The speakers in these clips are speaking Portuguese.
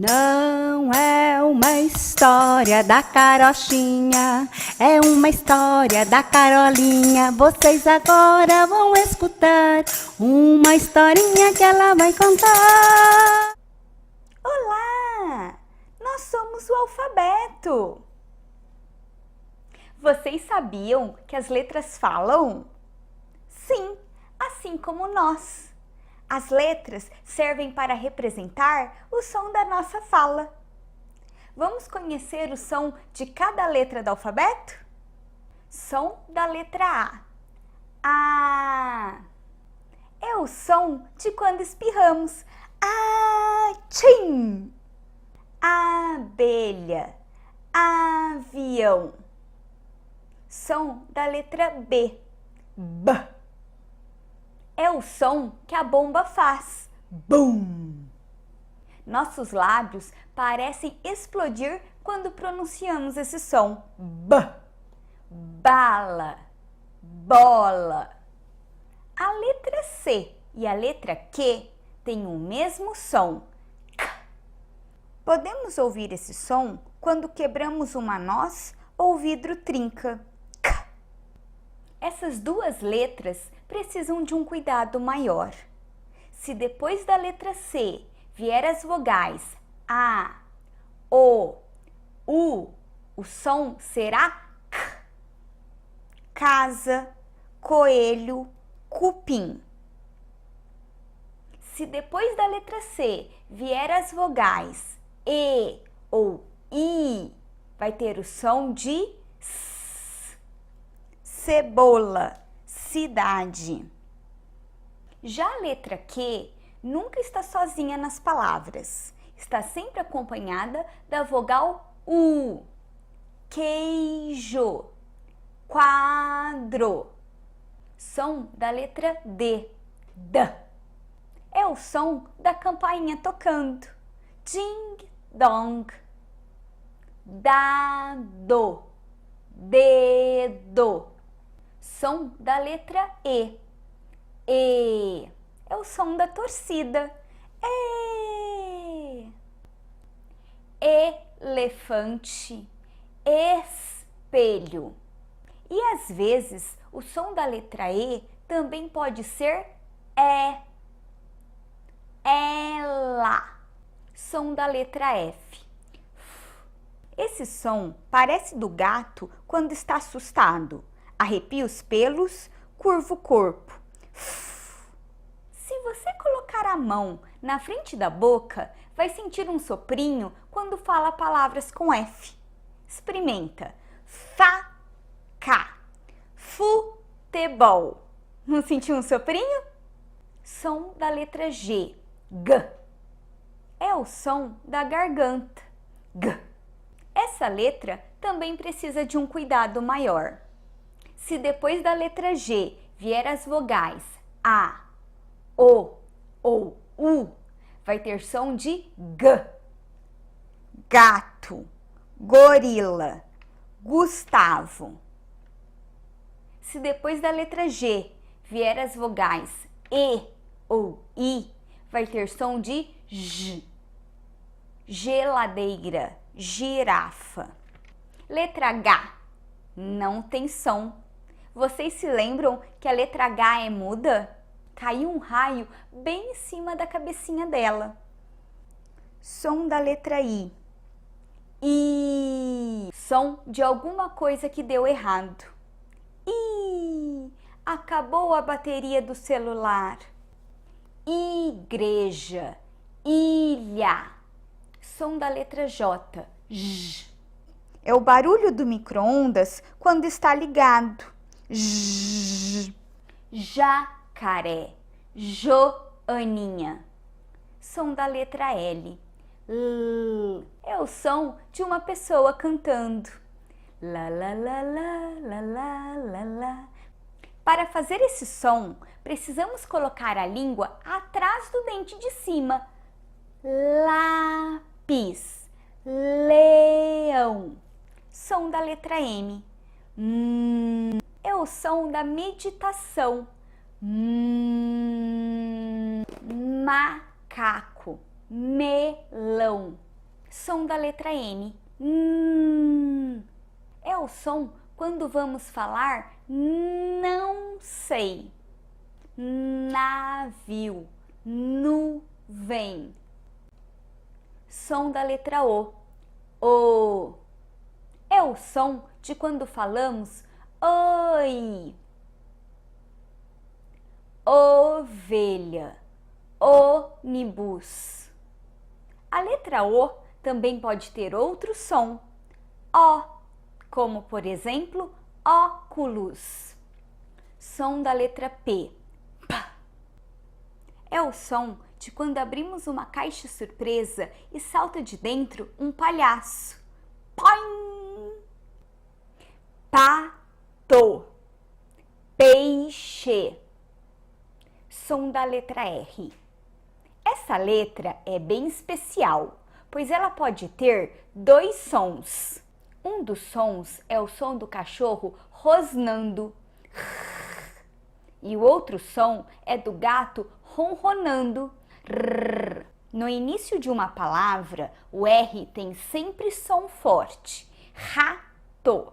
Não é uma história da carochinha, é uma história da Carolinha. Vocês agora vão escutar uma historinha que ela vai contar. Olá! Nós somos o alfabeto. Vocês sabiam que as letras falam? Sim, assim como nós. As letras servem para representar o som da nossa fala. Vamos conhecer o som de cada letra do alfabeto? Som da letra A. A. É o som de quando espirramos. Tchim! Abelha. Avião. Som da letra B. B. É o som que a bomba faz. Bum! Nossos lábios parecem explodir quando pronunciamos esse som. B. Bala. Bola. A letra C e a letra Q têm o mesmo som. K. Podemos ouvir esse som quando quebramos uma noz ou o vidro trinca. K. Essas duas letras precisam de um cuidado maior. Se depois da letra C vier as vogais A, O, U, o som será K. Casa, coelho, cupim. Se depois da letra C vier as vogais E ou I, vai ter o som de S. Cebola, cidade. Já a letra Q nunca está sozinha nas palavras. Está sempre acompanhada da vogal U. Queijo, quadro. Som da letra D. D. É o som da campainha tocando. Ding dong. Dado, dedo. Som da letra E. E. É o som da torcida. E. Elefante, espelho. E às vezes o som da letra E também pode ser E. Ela. Som da letra F. Esse som parece do gato quando está assustado. Arrepia os pelos, curva o corpo. Se você colocar a mão na frente da boca, vai sentir um soprinho quando fala palavras com F. Experimenta. Faca, futebol. Não sentiu um soprinho? Som da letra G. G. É o som da garganta. G. Essa letra também precisa de um cuidado maior. Se depois da letra G vier as vogais A, O ou U, vai ter som de G. Gato, gorila, Gustavo. Se depois da letra G vier as vogais E ou I, vai ter som de J. Geladeira, girafa. Letra H não tem som. Vocês se lembram que a letra H é muda? Caiu um raio bem em cima da cabecinha dela. Som da letra I. I. Som de alguma coisa que deu errado. I. Acabou a bateria do celular. Igreja, ilha. Som da letra J. J. É o barulho do micro-ondas quando está ligado. J. Jacaré, Joaninha. Som da letra L. L. É o som de uma pessoa cantando. La la la la la la la la. Para fazer esse som, precisamos colocar a língua atrás do dente de cima. Lápis, leão. Som da letra M. É o som da meditação. Macaco, melão. Som da letra N. É o som quando vamos falar não sei. Navio, nuvem. Som da letra O. O. É o som de quando falamos oi. Ovelha, ônibus. A letra O também pode ter outro som, O, como por exemplo, óculos. Som da letra P. P. É o som de quando abrimos uma caixa surpresa e salta de dentro um palhaço. Poim! Pato, peixe. Som da letra R. Essa letra é bem especial, pois ela pode ter dois sons. Um dos sons é o som do cachorro rosnando. E o outro som é do gato ronronando. No início de uma palavra, o R tem sempre som forte. Rato.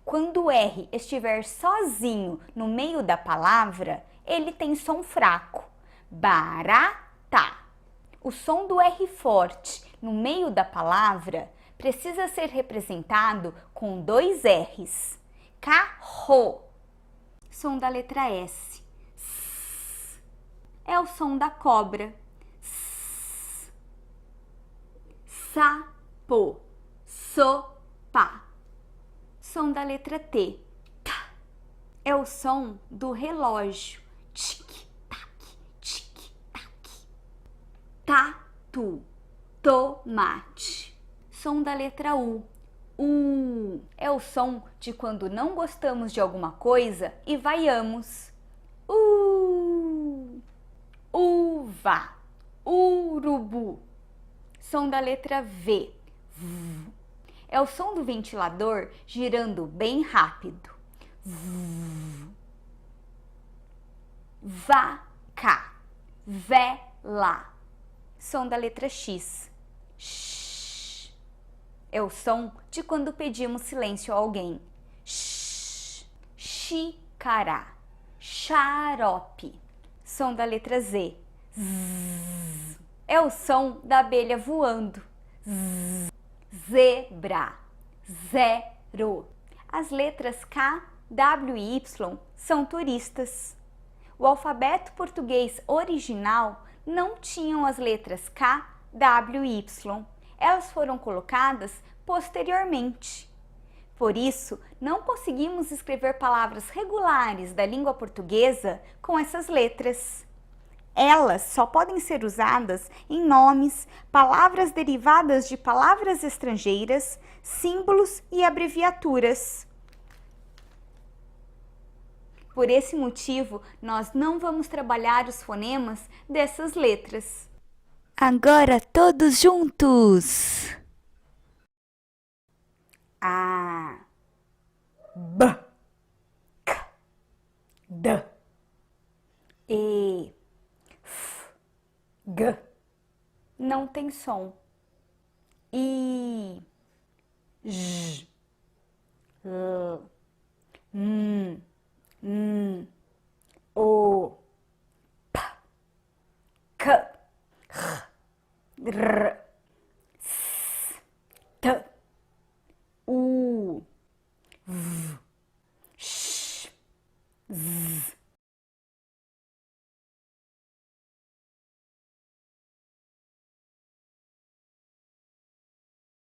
Quando o R estiver sozinho no meio da palavra, ele tem som fraco. Barata. O som do R forte no meio da palavra precisa ser representado com dois R's. Carro. Som da letra S. S. É o som da cobra. S. Sapo. Sopa. Som da letra T. Tá. É o som do relógio. Tic-tac, tic-tac. Tatu. Tomate. Som da letra U. É o som de quando não gostamos de alguma coisa e vaiamos. Uva, urubu. Som da letra V. É o som do ventilador girando bem rápido. Vaca, vela. Som da letra X. É o som de quando pedimos silêncio a alguém. Xícara, xarope. Som da letra Z. É o som da abelha voando. Zebra, zero. As letras K, W e Y são turistas. O alfabeto português original não tinham as letras K, W e Y. Elas foram colocadas posteriormente. Por isso, não conseguimos escrever palavras regulares da língua portuguesa com essas letras. Elas só podem ser usadas em nomes, palavras derivadas de palavras estrangeiras, símbolos e abreviaturas. Por esse motivo, nós não vamos trabalhar os fonemas dessas letras. Agora todos juntos. A, B, K, D, E, F, G. Não tem som. I, J, L, M, O, P, Q, R, S, T, U, V,